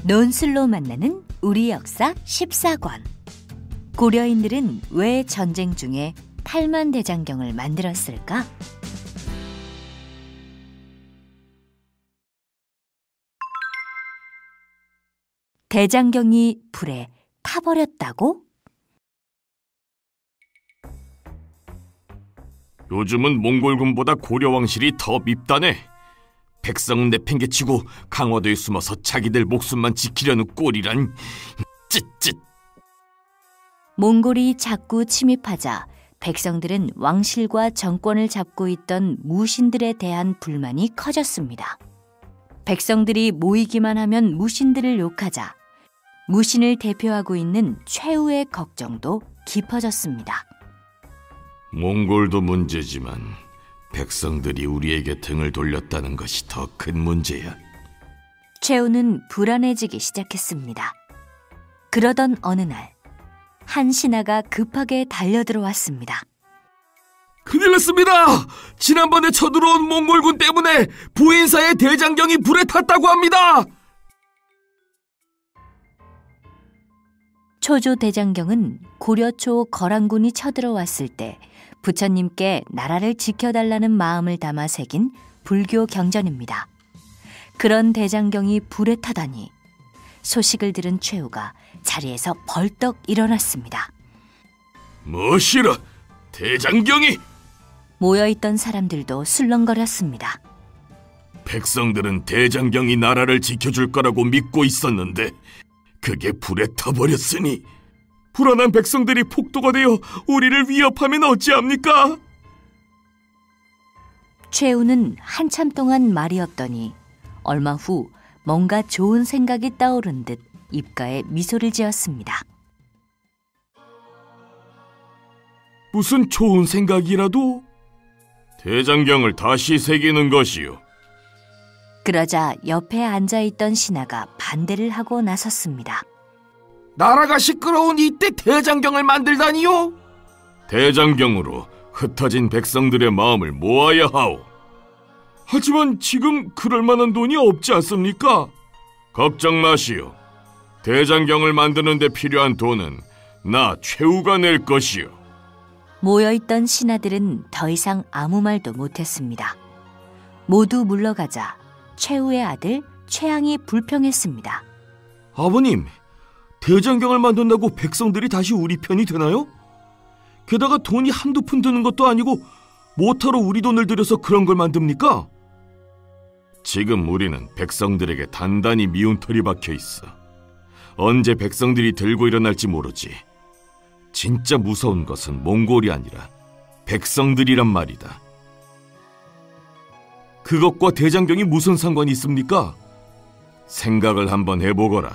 논술로 만나는 우리 역사 14권. 고려인들은 왜 전쟁 중에 팔만대장경을 만들었을까? 대장경이 불에 타버렸다고? 요즘은 몽골군보다 고려왕실이 더 밉다네. 백성은 내팽개치고 강화도에 숨어서 자기들 목숨만 지키려는 꼴이란. 쯧쯧. 몽골이 자꾸 침입하자 백성들은 왕실과 정권을 잡고 있던 무신들에 대한 불만이 커졌습니다. 백성들이 모이기만 하면 무신들을 욕하자 무신을 대표하고 있는 최후의 걱정도 깊어졌습니다. 몽골도 문제지만 백성들이 우리에게 등을 돌렸다는 것이 더 큰 문제야. 최후는 불안해지기 시작했습니다. 그러던 어느 날, 한 신하가 급하게 달려들어왔습니다. 큰일 났습니다. 지난번에 쳐들어온 몽골군 때문에 부인사의 대장경이 불에 탔다고 합니다. 초조 대장경은 고려 초 거란군이 쳐들어왔을 때 부처님께 나라를 지켜달라는 마음을 담아 새긴 불교 경전입니다. 그런 대장경이 불에 타다니 소식을 들은 최후가 자리에서 벌떡 일어났습니다. 무엇이라? 대장경이? 모여있던 사람들도 술렁거렸습니다. 백성들은 대장경이 나라를 지켜줄 거라고 믿고 있었는데 그게 불에 타버렸으니 불안한 백성들이 폭도가 되어 우리를 위협하면 어찌합니까? 최후는 한참 동안 말이 없더니 얼마 후 뭔가 좋은 생각이 떠오른 듯 입가에 미소를 지었습니다. 무슨 좋은 생각이라도? 대장경을 다시 새기는 것이요. 그러자 옆에 앉아있던 신하가 반대를 하고 나섰습니다. 나라가 시끄러운 이때 대장경을 만들다니요? 대장경으로 흩어진 백성들의 마음을 모아야 하오. 하지만 지금 그럴 만한 돈이 없지 않습니까? 걱정 마시오. 대장경을 만드는 데 필요한 돈은 나 최후가 낼 것이오. 모여있던 신하들은 더 이상 아무 말도 못했습니다. 모두 물러가자 최후의 아들 최양이 불평했습니다. 아버님, 대장경을 만든다고 백성들이 다시 우리 편이 되나요? 게다가 돈이 한두 푼 드는 것도 아니고 뭐하러 우리 돈을 들여서 그런 걸 만듭니까? 지금 우리는 백성들에게 단단히 미운 털이 박혀 있어. 언제 백성들이 들고 일어날지 모르지. 진짜 무서운 것은 몽골이 아니라 백성들이란 말이다. 그것과 대장경이 무슨 상관이 있습니까? 생각을 한번 해보거라.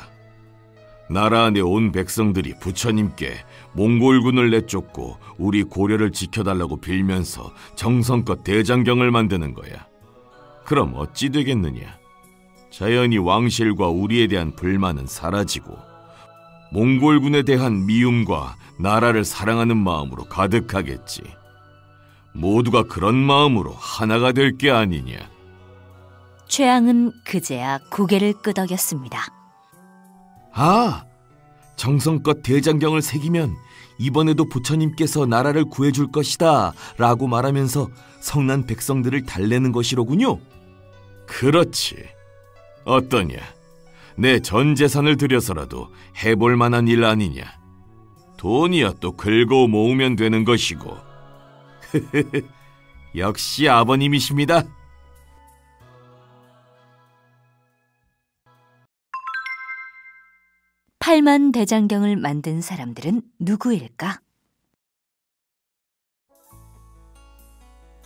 나라 안에 온 백성들이 부처님께 몽골군을 내쫓고 우리 고려를 지켜달라고 빌면서 정성껏 대장경을 만드는 거야. 그럼 어찌 되겠느냐? 자연히 왕실과 우리에 대한 불만은 사라지고 몽골군에 대한 미움과 나라를 사랑하는 마음으로 가득하겠지. 모두가 그런 마음으로 하나가 될 게 아니냐. 최양은 그제야 고개를 끄덕였습니다. 아, 정성껏 대장경을 새기면 이번에도 부처님께서 나라를 구해줄 것이다 라고 말하면서 성난 백성들을 달래는 것이로군요. 그렇지. 어떠냐? 내 전 재산을 들여서라도 해볼 만한 일 아니냐. 돈이야 또 긁어 모으면 되는 것이고. 역시 아버님이십니다. 팔만대장경을 만든 사람들은 누구일까?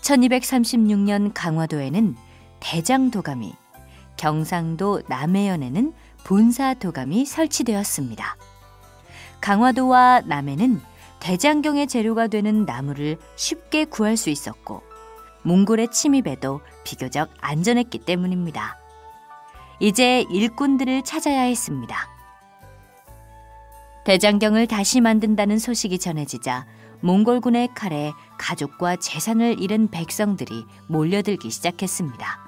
1236년 강화도에는 대장도감이, 경상도 남해연에는 분사도감이 설치되었습니다. 강화도와 남해는 대장경의 재료가 되는 나무를 쉽게 구할 수 있었고 몽골의 침입에도 비교적 안전했기 때문입니다. 이제 일꾼들을 찾아야 했습니다. 대장경을 다시 만든다는 소식이 전해지자 몽골군의 칼에 가족과 재산을 잃은 백성들이 몰려들기 시작했습니다.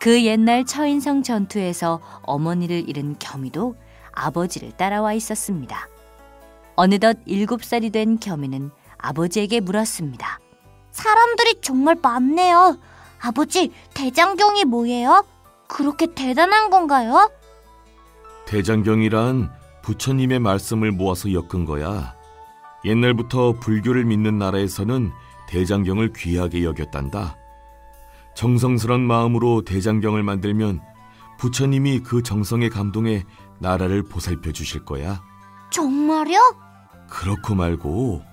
그 옛날 처인성 전투에서 어머니를 잃은 겸이도 아버지를 따라와 있었습니다. 어느덧 7살이 된 겸이는 아버지에게 물었습니다. 사람들이 정말 많네요. 아버지, 대장경이 뭐예요? 그렇게 대단한 건가요? 대장경이란 부처님의 말씀을 모아서 엮은 거야. 옛날부터 불교를 믿는 나라에서는 대장경을 귀하게 여겼단다. 정성스런 마음으로 대장경을 만들면 부처님이 그 정성에 감동해 나라를 보살펴 주실 거야. 정말요? 그렇고 말고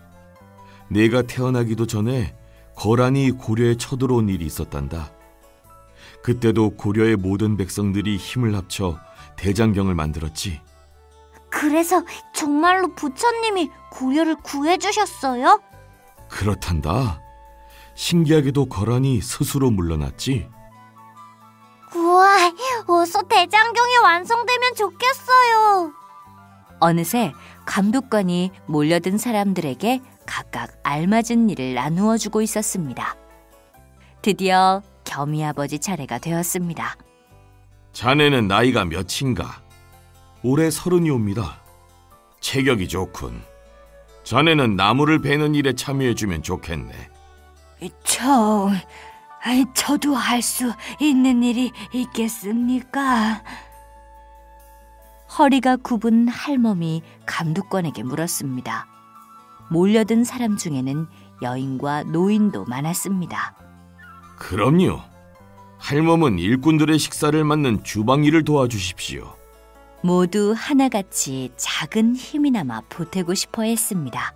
내가 태어나기도 전에 거란이 고려에 쳐들어온 일이 있었단다. 그때도 고려의 모든 백성들이 힘을 합쳐 대장경을 만들었지. 그래서 정말로 부처님이 고려를 구해주셨어요? 그렇단다. 신기하게도 거란이 스스로 물러났지. 우와, 어서 대장경이 완성되면 좋겠어요. 어느새 감독관이 몰려든 사람들에게 각각 알맞은 일을 나누어 주고 있었습니다. 드디어 겸이 아버지 차례가 되었습니다. 자네는 나이가 몇인가? 올해 30이옵니다. 체격이 좋군. 자네는 나무를 베는 일에 참여해주면 좋겠네. 저도 할 수 있는 일이 있겠습니까? 허리가 굽은 할멈이 감독관에게 물었습니다. 몰려든 사람 중에는 여인과 노인도 많았습니다. 그럼요. 할멈은 일꾼들의 식사를 맡는 주방 일을 도와주십시오. 모두 하나같이 작은 힘이나마 보태고 싶어 했습니다.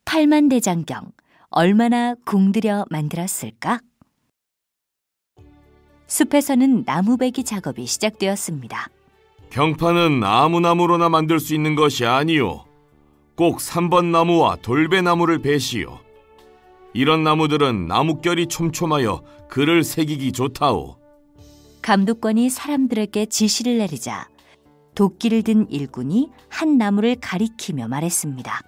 팔만대장경, 얼마나 공들여 만들었을까? 숲에서는 나무베기 작업이 시작되었습니다. 경판은 아무 나무로나 만들 수 있는 것이 아니오. 꼭 3번 나무와 돌배나무를 베시오. 이런 나무들은 나뭇결이 촘촘하여 글을 새기기 좋다오. 감독관이 사람들에게 지시를 내리자 도끼를 든 일꾼이 한 나무를 가리키며 말했습니다.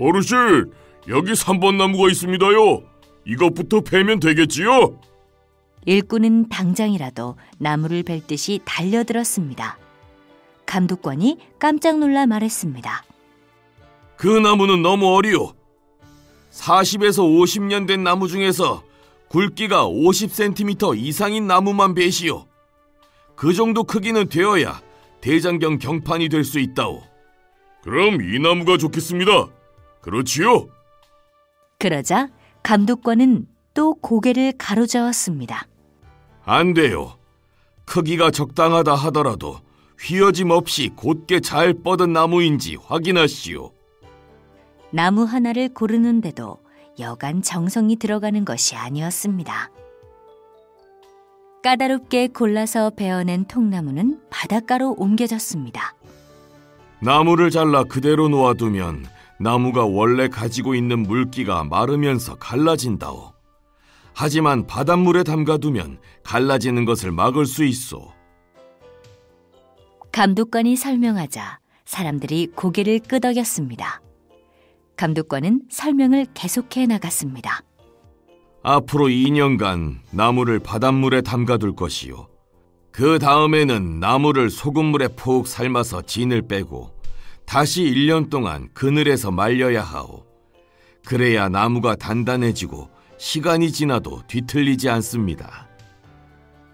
어르신, 여기 3번 나무가 있습니다요. 이것부터 베면 되겠지요? 일꾼은 당장이라도 나무를 벨 듯이 달려들었습니다. 감독관이 깜짝 놀라 말했습니다. 그 나무는 너무 어리오. 40에서 50년 된 나무 중에서 굵기가 50cm 이상인 나무만 베시오. 그 정도 크기는 되어야 대장경 경판이 될 수 있다오. 그럼 이 나무가 좋겠습니다. 그렇지요? 그러자 감독관은 또 고개를 가로저었습니다. 안 돼요. 크기가 적당하다 하더라도 휘어짐 없이 곧게 잘 뻗은 나무인지 확인하시오. 나무 하나를 고르는데도 여간 정성이 들어가는 것이 아니었습니다. 까다롭게 골라서 베어낸 통나무는 바닷가로 옮겨졌습니다. 나무를 잘라 그대로 놓아두면 나무가 원래 가지고 있는 물기가 마르면서 갈라진다오. 하지만 바닷물에 담가두면 갈라지는 것을 막을 수 있어. 감독관이 설명하자 사람들이 고개를 끄덕였습니다. 감독관은 설명을 계속해 나갔습니다. 앞으로 2년간 나무를 바닷물에 담가둘 것이요. 그 다음에는 나무를 소금물에 푹 삶아서 진을 빼고 다시 1년 동안 그늘에서 말려야 하오. 그래야 나무가 단단해지고 시간이 지나도 뒤틀리지 않습니다.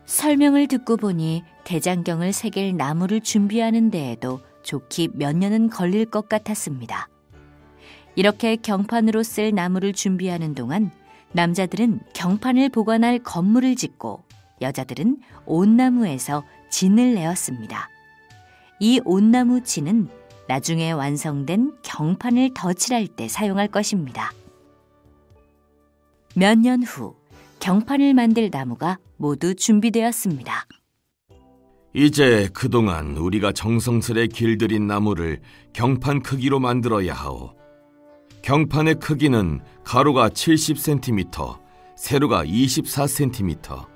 설명을 듣고 보니 대장경을 새길 나무를 준비하는 데에도 좋게 몇 년은 걸릴 것 같았습니다. 이렇게 경판으로 쓸 나무를 준비하는 동안 남자들은 경판을 보관할 건물을 짓고 여자들은 온나무에서 진을 내었습니다. 이 온나무 진은 나중에 완성된 경판을 덧칠할 때 사용할 것입니다. 몇 년 후 경판을 만들 나무가 모두 준비되었습니다. 이제 그동안 우리가 정성스레 길들인 나무를 경판 크기로 만들어야 하오. 경판의 크기는 가로가 70cm, 세로가 24cm,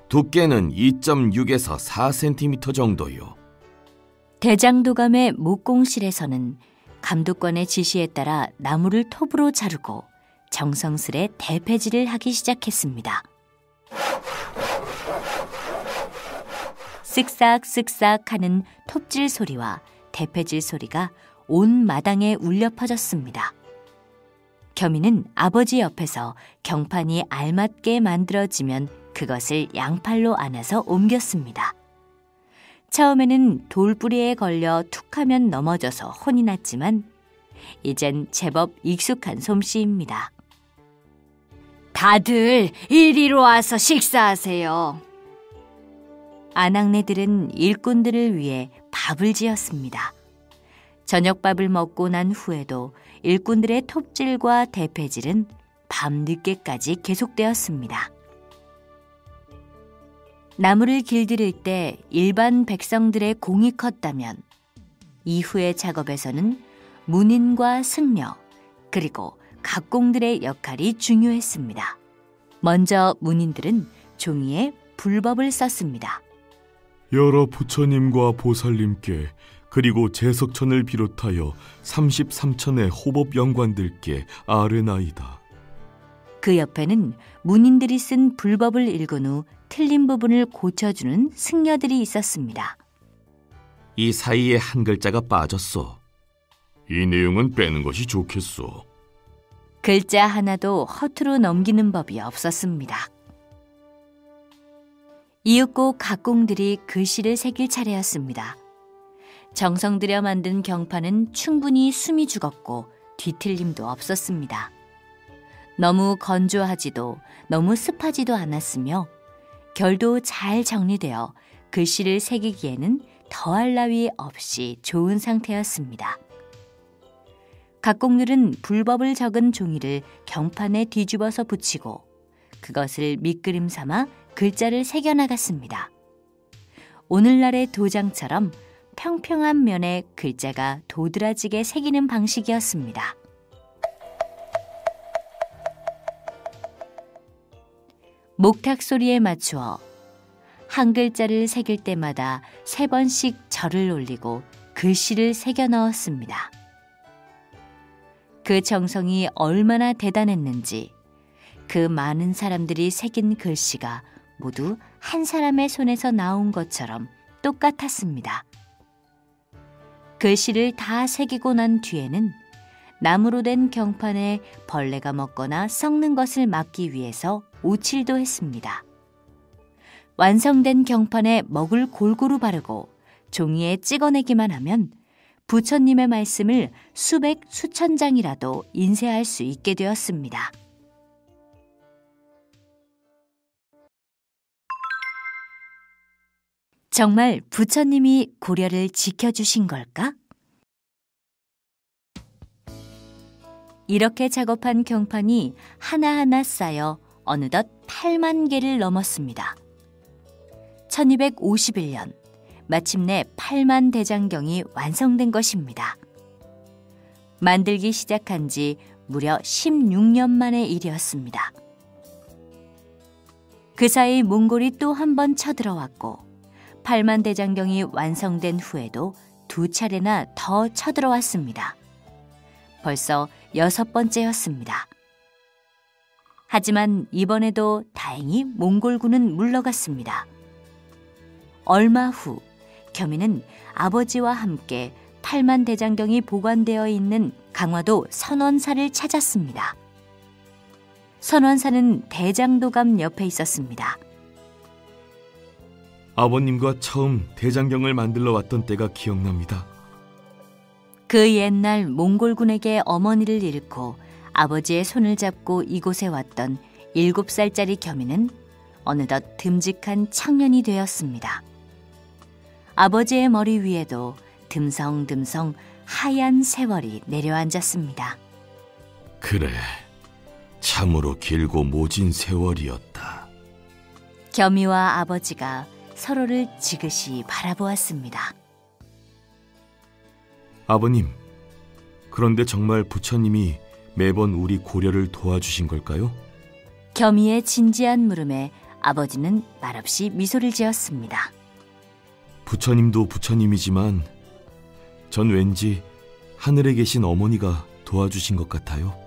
두께는 2.6에서 4cm 정도요. 대장도감의 목공실에서는 감독관의 지시에 따라 나무를 톱으로 자르고 정성스레 대패질을 하기 시작했습니다. 쓱싹쓱싹 하는 톱질 소리와 대패질 소리가 온 마당에 울려 퍼졌습니다. 겸이는 아버지 옆에서 경판이 알맞게 만들어지면 그것을 양팔로 안아서 옮겼습니다. 처음에는 돌뿌리에 걸려 툭하면 넘어져서 혼이 났지만 이젠 제법 익숙한 솜씨입니다. 다들 이리로 와서 식사하세요. 아낙네들은 일꾼들을 위해 밥을 지었습니다. 저녁밥을 먹고 난 후에도 일꾼들의 톱질과 대패질은 밤늦게까지 계속되었습니다. 나무를 길들일 때 일반 백성들의 공이 컸다면 이후의 작업에서는 문인과 승려 그리고 각공들의 역할이 중요했습니다. 먼저 문인들은 종이에 불법을 썼습니다. 여러 부처님과 보살님께 그리고 제석천을 비롯하여 33천의 호법 영관들께 아뢰나이다. 그 옆에는 문인들이 쓴 불법을 읽은 후 틀린 부분을 고쳐주는 승려들이 있었습니다. 이 사이에 한 글자가 빠졌어. 이 내용은 빼는 것이 좋겠소. 글자 하나도 허투루 넘기는 법이 없었습니다. 이윽고 각공들이 글씨를 새길 차례였습니다. 정성 들여 만든 경판은 충분히 숨이 죽었고 뒤틀림도 없었습니다. 너무 건조하지도 너무 습하지도 않았으며 결도 잘 정리되어 글씨를 새기기에는 더할 나위 없이 좋은 상태였습니다. 각공들은 불법을 적은 종이를 경판에 뒤집어서 붙이고 그것을 밑그림 삼아 글자를 새겨나갔습니다. 오늘날의 도장처럼 평평한 면에 글자가 도드라지게 새기는 방식이었습니다. 목탁 소리에 맞추어 한 글자를 새길 때마다 3번씩 절을 올리고 글씨를 새겨 넣었습니다. 그 정성이 얼마나 대단했는지 그 많은 사람들이 새긴 글씨가 모두 한 사람의 손에서 나온 것처럼 똑같았습니다. 글씨를 다 새기고 난 뒤에는 나무로 된 경판에 벌레가 먹거나 썩는 것을 막기 위해서 오칠도 했습니다. 완성된 경판에 먹을 골고루 바르고 종이에 찍어내기만 하면 부처님의 말씀을 수백 수천 장이라도 인쇄할 수 있게 되었습니다. 정말 부처님이 고려를 지켜주신 걸까? 이렇게 작업한 경판이 하나하나 쌓여 어느덧 8만 개를 넘었습니다. 1251년 마침내 8만 대장경이 완성된 것입니다. 만들기 시작한 지 무려 16년 만의 일이었습니다. 그 사이 몽골이 또 한 번 쳐들어왔고 8만 대장경이 완성된 후에도 2차례나 더 쳐들어왔습니다. 벌써 6번째였습니다. 하지만 이번에도 다행히 몽골군은 물러갔습니다. 얼마 후 겸이는 아버지와 함께 8만 대장경이 보관되어 있는 강화도 선원사를 찾았습니다. 선원사는 대장도감 옆에 있었습니다. 아버님과 처음 대장경을 만들러 왔던 때가 기억납니다. 그 옛날 몽골군에게 어머니를 잃고 아버지의 손을 잡고 이곳에 왔던 7살짜리 겸이는 어느덧 듬직한 청년이 되었습니다. 아버지의 머리 위에도 듬성듬성 하얀 세월이 내려앉았습니다. 그래, 참으로 길고 모진 세월이었다. 겸이와 아버지가 서로를 지그시 바라보았습니다. 아버님, 그런데 정말 부처님이 매번 우리 고려를 도와주신 걸까요? 겸이의 진지한 물음에 아버지는 말없이 미소를 지었습니다. 부처님도 부처님이지만 전 왠지 하늘에 계신 어머니가 도와주신 것 같아요.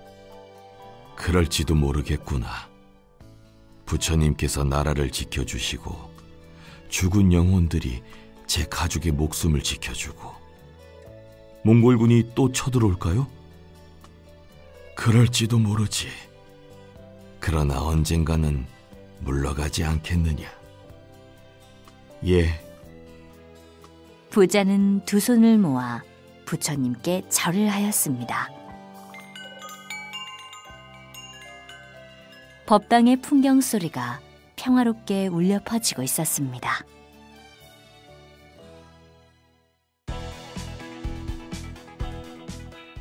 그럴지도 모르겠구나. 부처님께서 나라를 지켜주시고 죽은 영혼들이 제 가족의 목숨을 지켜주고 몽골군이 또 쳐들어올까요? 그럴지도 모르지. 그러나 언젠가는 물러가지 않겠느냐. 예. 부자는 두 손을 모아 부처님께 절을 하였습니다. 법당의 풍경 소리가 평화롭게 울려 퍼지고 있었습니다.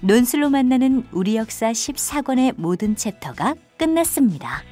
논술로 만나는 우리 역사 14권의 모든 챕터가 끝났습니다.